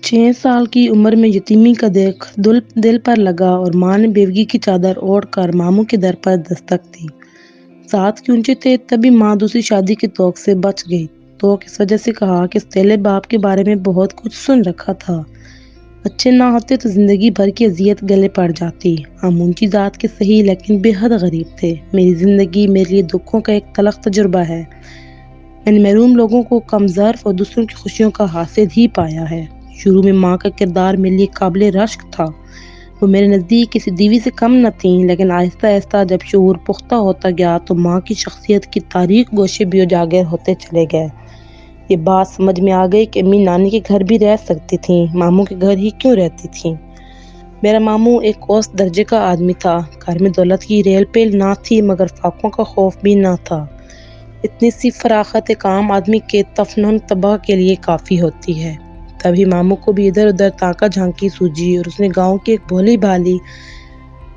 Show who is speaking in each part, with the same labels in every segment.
Speaker 1: 6 سال کی عمر میں یتیمی کا دیکھ دل پر لگا اور ماں نے بیوگی کی چادر اوڑھ کر ماموں کے در پر دستک دی۔ 7 کی اونچی تھے تبھی ماں دوسری شادی کی توق سے بچ گئی۔ توق اس وجہ سے کہا کہ سوتیلے باپ کے بارے میں بہت کچھ سن رکھا تھا، اچھے نہ ہوتے تو زندگی بھر کی اذیت گلے پڑ جاتی۔ ہم اونچی ذات کے سہی لیکن بے حد غریب تھے۔ میری زندگی میرے لیے دکھوں کا ایک تلخ تجربہ ہے۔ میں نے محروم لوگوں کو کم ظرف اور دوسروں کی خوشیوں کا حاسد ہی پایا ہے۔ شروع میں ماں کا کردار میرے لیے قابل رشک تھا۔ وہ میرے نزدیک کسی دیوی سے کم نہ تھیں، لیکن آہستہ آہستہ جب شعور پختہ ہوتا گیا تو ماں کی شخصیت کی تاریک گوشے بھی اجاگر ہوتے چلے گئے۔ یہ بات سمجھ میں آ گئی کہ امی نانی کے گھر بھی رہ سکتی تھیں، ماموں کے گھر ہی کیوں رہتی تھیں۔ میرا ماموں ایک اوسط درجے کا آدمی تھا۔ گھر میں دولت کی ریل پیل نہ تھی مگر فاقوں کا خوف بھی نہ تھا۔ اتنی سی فراخت ایک عام آدمی کے تفنن تباہ کے لیے کافی ہوتی ہے۔ تبھی ماموں کو بھی ادھر ادھر تانکا جھانکی سوجھی اور اس نے گاؤں کی ایک بھولی بھالی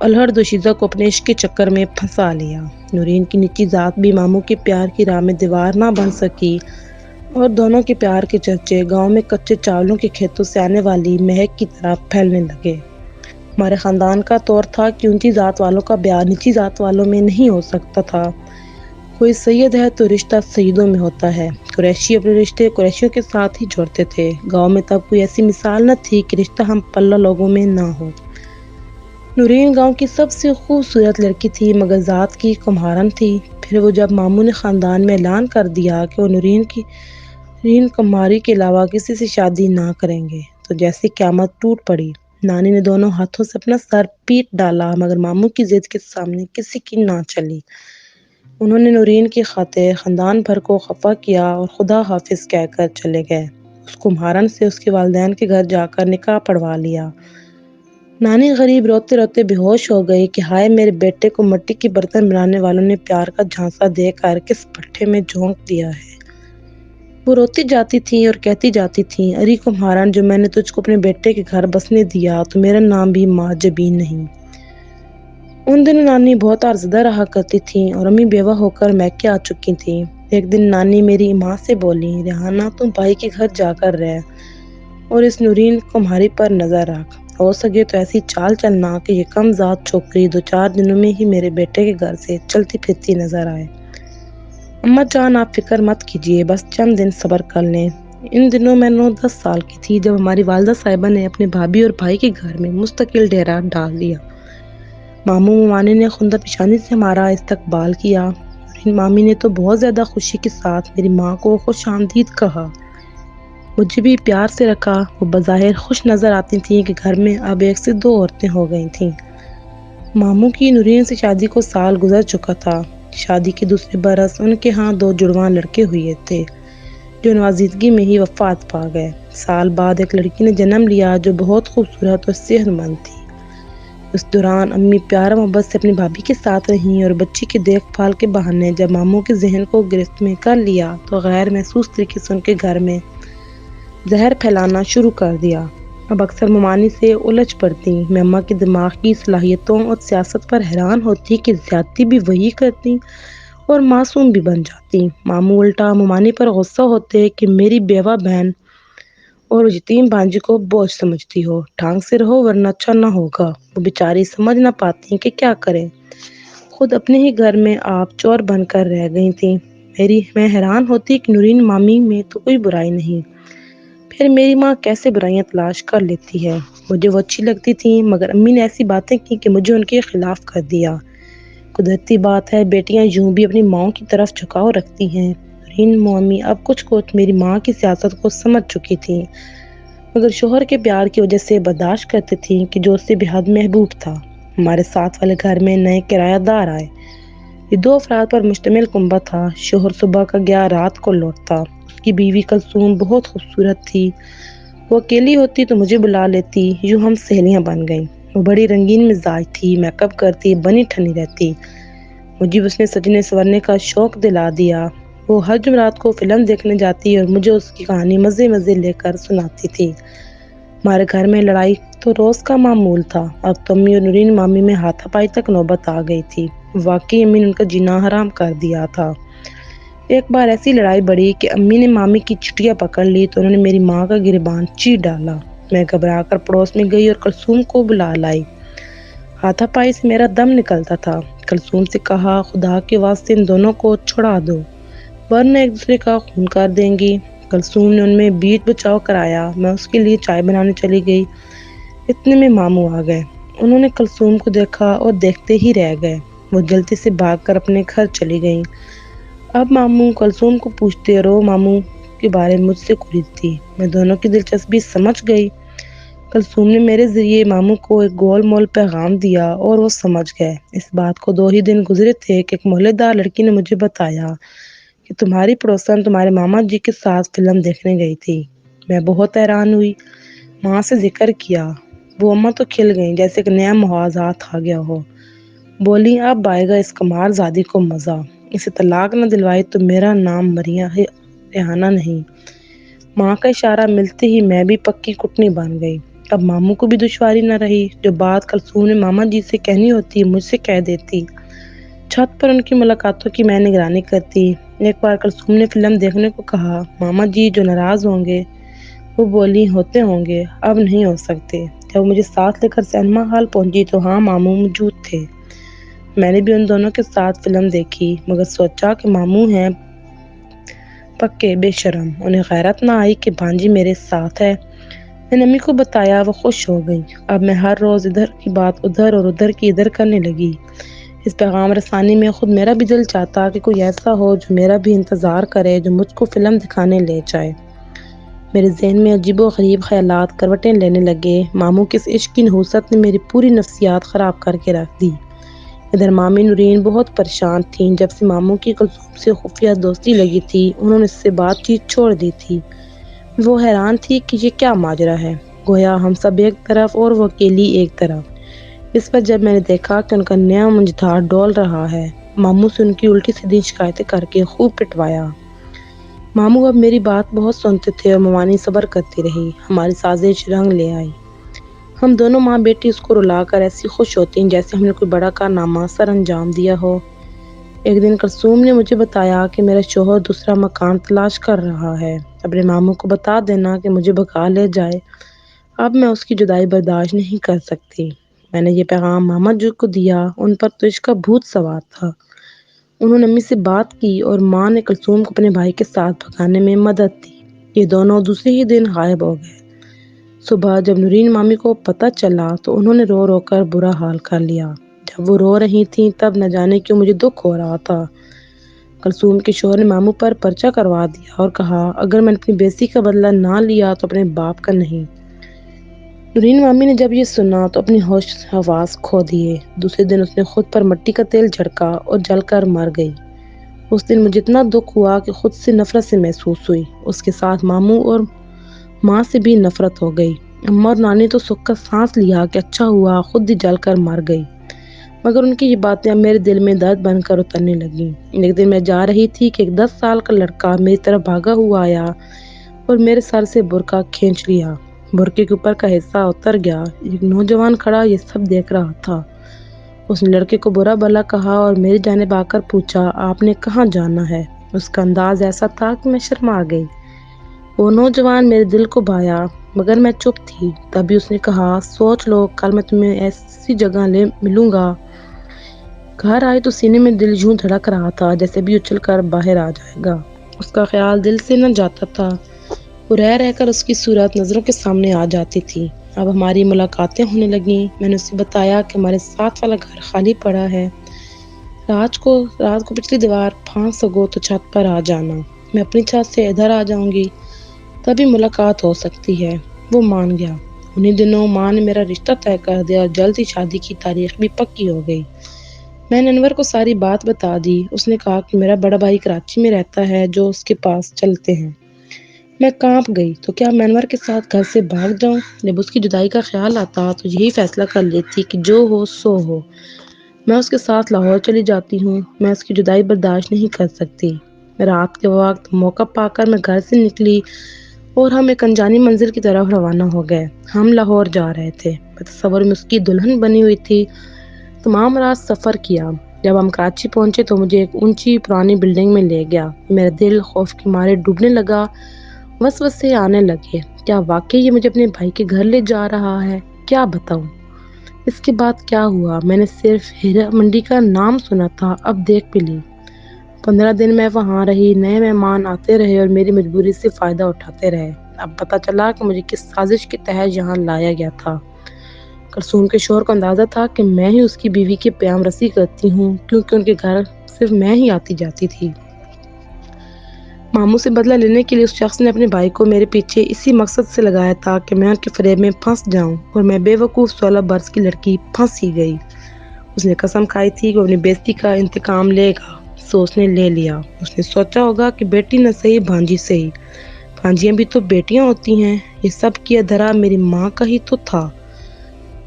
Speaker 1: الہڑ دوشیزہ کو اپنے عشق کے چکر میں پھنسا لیا۔ نورین کی نیچی ذات بھی ماموں کے پیار کی راہ میں دیوار نہ بن سکی اور دونوں کے پیار کے چرچے گاؤں میں کچے چاولوں کے کھیتوں سے آنے والی مہک کی طرح پھیلنے لگے۔ ہمارے خاندان کا طور تھا کہ اونچی ذات والوں کا بیاہ نیچی ذات والوں میں نہیں ہو سکتا تھا۔ کوئی سید ہے تو رشتہ سیدوں میں ہوتا ہے۔ قریشی اپنے رشتے قریشیوں کے ساتھ ہی جوڑتے تھے۔ گاؤں میں تب کوئی ایسی مثال نہ تھی کہ رشتہ ہم پلہ لوگوں میں نہ ہو۔ نورین گاؤں کی سب سے خوبصورت لڑکی تھی مگر ذات کی کمہارن تھی۔ پھر وہ جب ماموں نے خاندان میں اعلان کر دیا کہ وہ نورین کمہاری کے علاوہ کسی سے شادی نہ کریں گے تو جیسے قیامت ٹوٹ پڑی۔ نانی نے دونوں ہاتھوں سے اپنا سر پیٹ ڈالا مگر ماموں کی ضد کے سامنے کسی کی نہ چلی۔ انہوں نے نورین کی خاطر خاندان بھر کو خفا کیا اور خدا حافظ کہہ کر چلے گئے۔ اس کمہارن سے اس کے والدین کے گھر جا کر نکاح پڑھوا لیا۔ نانی غریب روتے روتے بے ہوش ہو گئی کہ ہائے میرے بیٹے کو مٹی کے برتن بنانے والوں نے پیار کا جھانسا دے کر کس بھٹے میں جھونک دیا ہے۔ وہ روتی جاتی تھیں اور کہتی جاتی تھیں، اری کمہارن جو میں نے تجھ کو اپنے بیٹے کے گھر بسنے دیا تو میرا نام بھی ماں جبین نہیں۔ ان دنوں نانی بہت عرزدہ رہا کرتی تھیں اور امی بیوہ ہو کر میکے آ چکی تھیں۔ ایک دن نانی میری ماں سے بولی، ریحانہ تم بھائی کے گھر جا کر رہ اور اس نورین کمہاری پر نظر رکھ، ہو سکے تو ایسی چال چلنا کہ یہ کم ذات چھوکری 2-4 دنوں میں ہی میرے بیٹے کے گھر سے چلتی پھرتی نظر آئے۔ اماں جان آپ فکر مت کیجیے، بس چند دن صبر کر لیں۔ ان دنوں میں 9-10 سال کی تھی جب ہماری والدہ صاحبہ نے اپنے بھابھی اور بھائی کے گھر میں مستقل ڈیرا ڈال دیا۔ ماموں ممانی نے خندہ پیشانی سے ہمارا استقبال کیا۔ نورین مامی نے تو بہت زیادہ خوشی کے ساتھ میری ماں کو خوش آمدید کہا، مجھے بھی پیار سے رکھا۔ وہ بظاہر خوش نظر آتی تھیں کہ گھر میں اب 1 سے 2 عورتیں ہو گئی تھیں۔ ماموں کی نورین سے شادی کو سال گزر چکا تھا۔ شادی کے دوسرے برس ان کے ہاں 2 جڑواں لڑکے ہوئے تھے جو نوزائیدگی میں ہی وفات پا گئے۔ سال بعد ایک لڑکی نے جنم لیا جو بہت خوبصورت اور صحت مند تھی۔ اس دوران امی پیار محبت سے اپنی بھابھی کے ساتھ رہیں اور بچی کی دیکھ بھال کے بہانے جب ماموں کے ذہن کو گرفت میں کر لیا تو غیر محسوس طریقے سے ان کے گھر میں زہر پھیلانا شروع کر دیا۔ اب اکثر ممانی سے الجھ پڑتی۔ میں اماں کی دماغ کی صلاحیتوں اور سیاست پر حیران ہوتی کہ زیادتی بھی وہی کرتی اور معصوم بھی بن جاتی۔ ماموں الٹا ممانی پر غصہ ہوتے کہ میری بیوہ بہن اور یتیم بانجی کو بوجھ سمجھتی ہو، ڈھنگ سے رہو ورنہ اچھا نہ ہوگا۔ وہ بیچاری سمجھ نہ پاتی کہ کیا کریں، خود اپنے ہی گھر میں آپ چور بن کر رہ گئی تھیں۔ میں حیران ہوتی کہ نورین مامی میں تو کوئی برائی نہیں، پھر میری ماں کیسے برائیاں تلاش کر لیتی ہے۔ مجھے وہ اچھی لگتی تھیں مگر امی نے ایسی باتیں کی کہ مجھے ان کے خلاف کر دیا۔ قدرتی بات ہے، بیٹیاں یوں بھی اپنی ماؤں کی طرف جھکاؤ رکھتی ہیں۔ نورین مامی اب کچھ میری ماں کی سیاست کو سمجھ چکی تھیں مگر شوہر کے پیار کی وجہ سے برداشت کرتی تھیں کہ جو اس سے بے حد محبوب تھا۔ ہمارے ساتھ والے گھر میں نئے کرایہ دار آئے۔ یہ 2 افراد پر مشتمل کنبہ تھا۔ شوہر صبح کا گیا رات کو لوٹتا۔ اس کی بیوی کلثوم بہت خوبصورت تھی۔ وہ اکیلی ہوتی تو مجھے بلا لیتی، یوں ہم سہیلیاں بن گئیں۔ وہ بڑی رنگین مزاج تھی، میک اپ کرتی، بنی ٹھنی رہتی۔ مجھے اس نے سجنے سورنے کا شوق دلا دیا۔ وہ ہر جمعرات کو فلم دیکھنے جاتی اور مجھے اس کی کہانی مزے مزے لے کر سناتی تھی۔ ہمارے گھر میں لڑائی تو روز کا معمول تھا۔ اب تو امی اور نورین مامی میں ہاتھا پائی تک نوبت آ گئی تھی۔ واقعی امی نے ان کا جینا حرام کر دیا تھا۔ ایک بار ایسی لڑائی بڑھی کہ امی نے مامی کی چٹیاں پکڑ لی تو انہوں نے میری ماں کا گریبان چیر ڈالا۔ میں گھبرا کر پڑوس میں گئی اور کلثوم کو بلا لائی۔ ہاتھا پائی سے میرا دم نکلتا تھا۔ کلثوم سے کہا، خدا کے واسطے ان دونوں کو چھڑا دو ورنہ ایک دوسرے کا خون کر دیں گی۔ کلثوم نے ان میں بیچ بچاؤ کرایا۔ میں اس کے لیے چائے بنانے چلی گئی، اتنے میں ماموں آ گئے۔ انہوں نے کلثوم کو دیکھا اور دیکھتے ہی رہ گئے۔ وہ جلدی سے بھاگ کر اپنے گھر چلی گئیں۔ اب ماموں کلثوم کو پوچھتے رہو ماموں کے بارے میں مجھ سے کھلی تھی۔ میں دونوں کی دلچسپی سمجھ گئی۔ کلثوم نے میرے ذریعے ماموں کو ایک گول مول پیغام دیا اور وہ سمجھ گئے۔ اس بات کو 2 ہی دن گزرے تھے کہ ایک محلے دار لڑکی نے مجھے بتایا کہ تمہاری پڑوسن تمہارے ماما جی کے ساتھ فلم دیکھنے گئی تھی۔ میں بہت حیران ہوئی، ماں سے ذکر کیا۔ وہ اماں تو کھل گئیں جیسے کہ نیا مواضعات آ گیا ہو۔ بولی، اب آئے گا اس کمار زادی کو مزہ، اسے طلاق نہ دلوائی تو میرا نام مریم ریحانہ نہیں۔ ماں کا اشارہ ملتے ہی میں بھی پکی کٹنی بن گئی۔ اب ماموں کو بھی دشواری نہ رہی۔ جو بات کلثوم نے ماما جی سے کہنی ہوتی مجھ سے کہہ دیتی۔ چھت پر ان کی ملاقاتوں کی میں نگرانی کرتی۔ ایک بار کلثوم نے فلم دیکھنے کو کہا، ماما جی جو ناراض ہوں گے۔ وہ بولی، ہوتے ہوں گے، اب نہیں ہو سکتے۔ جب مجھے ساتھ لے کر سینما ہال پہنچی تو ہاں ماموں موجود تھے۔ میں نے بھی ان دونوں کے ساتھ فلم دیکھی، مگر سوچا کہ ماموں ہیں پکے بے شرم، انہیں غیرت نہ آئی کہ بھانجی میرے ساتھ ہے۔ میں نے امی کو بتایا، وہ خوش ہو گئی۔ اب میں ہر روز ادھر کی بات ادھر اور ادھر کی ادھر کرنے لگی۔ اس پیغام رسانی میں خود میرا بھی دل چاہتا کہ کوئی ایسا ہو جو میرا بھی انتظار کرے، جو مجھ کو فلم دکھانے لے جائے۔ میرے ذہن میں عجیب و غریب خیالات کروٹیں لینے لگے۔ ماموں کی اس عشق کی نحوست نے میری پوری نفسیات خراب کر کے رکھ دی۔ ادھر مامی نورین بہت پریشان تھیں۔ جب سے ماموں کی کلثوم سے خفیہ دوستی لگی تھی، انہوں نے اس سے بات چیت چھوڑ دی تھی۔ وہ حیران تھی کہ یہ کیا ماجرا ہے، گویا ہم سب ایک طرف اور وہ اکیلی ایک طرف۔ اس پر جب میں نے دیکھا کہ ان کا نیا منجدھار ڈول رہا ہے، ماموں سے ان کی الٹی سیدھی شکایتیں کر کے خوب پٹوایا۔ ماموں اب میری بات بہت سنتے تھے اور ممانی صبر کرتی رہی۔ ہماری سازش رنگ لے آئی۔ ہم دونوں ماں بیٹی اس کو رلا کر ایسی خوش ہوتی جیسے ہم نے کوئی بڑا کارنامہ سر انجام دیا ہو۔ ایک دن کلثوم نے مجھے بتایا کہ میرا شوہر دوسرا مکان تلاش کر رہا ہے، اپنے ماموں کو بتا دینا کہ مجھے بھگا لے جائے، اب میں اس کی جدائی برداشت نہیں کر سکتی۔ میں نے یہ پیغام ماما جی کو دیا، ان پر تو عشق کا بھوت سوار تھا۔ انہوں نے امی سے بات کی اور ماں نے کلثوم کو اپنے بھائی کے ساتھ بھگانے میں مدد دی۔ یہ دونوں دوسرے ہی دن غائب ہو گئے۔ صبح جب نورین مامی کو پتہ چلا تو انہوں نے رو رو کر برا حال کر لیا۔ جب وہ رو رہی تھیں تب نہ جانے کیوں مجھے دکھ ہو رہا تھا۔ کلثوم کے شوہر نے ماموں پر پرچہ کروا دیا اور کہا، اگر میں نے اپنی بیزتی کا بدلہ نہ لیا تو اپنے باپ کا نہیں۔ نورین مامی نے جب یہ سنا تو اپنی ہوش حواس کھو دیے۔ دوسرے دن اس نے خود پر مٹی کا تیل جھڑکا اور جل کر مر گئی۔ اس دن مجھے اتنا دکھ ہوا کہ خود سے نفرت سے محسوس ہوئی۔ اس کے ساتھ ماموں اور ماں سے بھی نفرت ہو گئی۔ اماں اور نانی تو سکھ کا سانس لیا کہ اچھا ہوا خود ہی جل کر مر گئی، مگر ان کی یہ باتیں اب میرے دل میں درد بن کر اترنے لگیں۔ ایک دن میں جا رہی تھی کہ ایک 10 سال کا لڑکا میری طرف بھاگا ہوا آیا اور میرے سر سے برقع کھینچ لیا۔ برقعے کے اوپر کا حصہ اتر گیا۔ ایک نوجوان کھڑا یہ سب دیکھ رہا تھا۔ اس نے لڑکے کو برا بھلا کہا اور میری جانب آ کر پوچھا، آپ نے کہاں جانا ہے؟ اس کا انداز ایسا تھا کہ میں شرما گئی۔ وہ نوجوان میرے دل کو بھایا، مگر میں چپ تھی۔ تبھی اس نے کہا، سوچ لو، کل میں تمہیں ایسی جگہ لے ملوں گا۔ گھر آئی تو سینے میں دل یوں دھڑک رہا تھا جیسے بھی اچھل کر باہر آ جائے گا۔ اس کا خیال دل سے نہ جاتا تھا، وہ رہ رہ کر اس کی صورت نظروں کے سامنے آ جاتی تھی۔ اب ہماری ملاقاتیں ہونے لگیں۔ میں نے اسے بتایا کہ ہمارے ساتھ والا گھر خالی پڑا ہے، رات کو پچھلی دیوار پھاند سکو تو چھت پر آ جانا، میں اپنی چھت سے ادھر آ جاؤں گی، تبھی ملاقات ہو سکتی ہے۔ وہ مان گیا۔ انہی دنوں ماں نے میرا رشتہ طے کر دیا اور جلد ہی شادی کی تاریخ بھی پکی ہو گئی۔ میں نے انور کو ساری بات بتا دی۔ اس نے کہا کہ میرا بڑا بھائی کراچی میں رہتا ہے، جو اس کے پاس چلتے ہیں۔ میں کانپ گئی، تو کیا میں انور کے ساتھ گھر سے بھاگ جاؤں؟ جب اس کی جدائی کا خیال آتا تو یہی فیصلہ کر لیتی کہ جو ہو سو ہو، میں اس کے ساتھ لاہور چلی جاتی ہوں۔ میں اس کی جدائی برداشت نہیں کر سکتی۔ رات کے وقت موقع پا کر میں گھر سے نکلی اور ہم ایک انجانی منزل کی طرف روانہ ہو گئے۔ ہم لاہور جا رہے تھے۔ میں تصور میں اس کی دلہن بنی ہوئی تھی۔ تمام رات سفر کیا۔ جب ہم کراچی پہنچے تو مجھے ایک اونچی پرانی بلڈنگ میں لے گیا۔ میرا دل خوف کے مارے ڈوبنے لگا وسوسے آنے لگے، کیا واقعی یہ مجھے اپنے بھائی کے گھر لے جا رہا ہے؟ کیا بتاؤں؟ اس کے بعد کیا ہوا؟ میں نے صرف ہیرا منڈی کا نام سنا تھا، اب دیکھ بھی لی۔ 15 دن میں وہاں رہی، نئے مہمان آتے رہے اور میری مجبوری سے فائدہ اٹھاتے رہے۔ اب پتہ چلا کہ مجھے کس سازش کے تحت یہاں لایا گیا تھا۔ کلثوم کے شوہر کو اندازہ تھا کہ میں ہی اس کی بیوی کی پیام رسی کرتی ہوں، کیونکہ ان کے گھر صرف میں ہی آتی جاتی تھی۔ ماموں سے بدلہ لینے کے لیے اس شخص نے اپنے بھائی کو میرے پیچھے اسی مقصد سے لگایا تھا کہ میں ان کے فریب میں پھنس جاؤں، اور میں بے وقوف 16 برس کی لڑکی پھنس ہی گئی۔ اس نے قسم کھائی تھی کہ وہ اپنی بےزتی کا انتقام لے گا، سو اس نے لے لیا۔ اس نے سوچا ہوگا کہ بیٹی نہ صحیح بھانجی صحیح، بھانجیاں بھی تو بیٹیاں ہوتی ہیں، یہ سب کیا دھرا میری ماں کا ہی تو تھا۔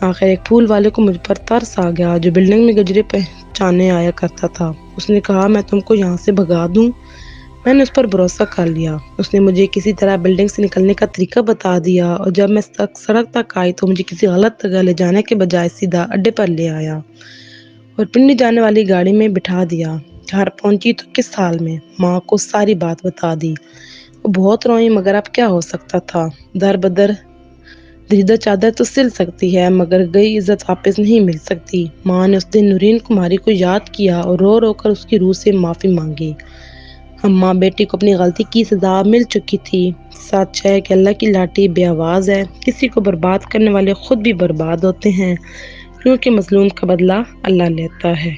Speaker 1: آخر ایک پھول والے کو مجھ پر ترس آ گیا، جو بلڈنگ میں گجرے پہنچانے آیا کرتا تھا۔ اس نے کہا میں تم کو یہاں سے بھگا دوں۔ میں نے اس پر بھروسہ کر لیا۔ اس نے مجھے کسی طرح بلڈنگ سے نکلنے کا طریقہ بتا دیا، اور جب میں سڑک تک آئی تو مجھے کسی غلط جگہ لے جانے کے بجائے سیدھا اڈے پر لے آیا اور پنڈی جانے والی گاڑی میں بٹھا دیا۔ گھر پہنچی تو کس حال میں ماں کو ساری بات بتا دی۔ وہ بہت روئی، مگر اب کیا ہو سکتا تھا؟ در بدر دریدہ چادر تو سل سکتی ہے، مگر گئی عزت واپس نہیں مل سکتی۔ ماں نے اس دن نورین کماری کو یاد کیا اور رو رو کر اس کی روح سے معافی مانگی۔ ہم ماں بیٹی کو اپنی غلطی کی سزا مل چکی تھی۔ سچ ہے کہ اللہ کی لاٹھی بے آواز ہے، کسی کو برباد کرنے والے خود بھی برباد ہوتے ہیں، کیونکہ مظلوم کا بدلہ اللہ لیتا ہے۔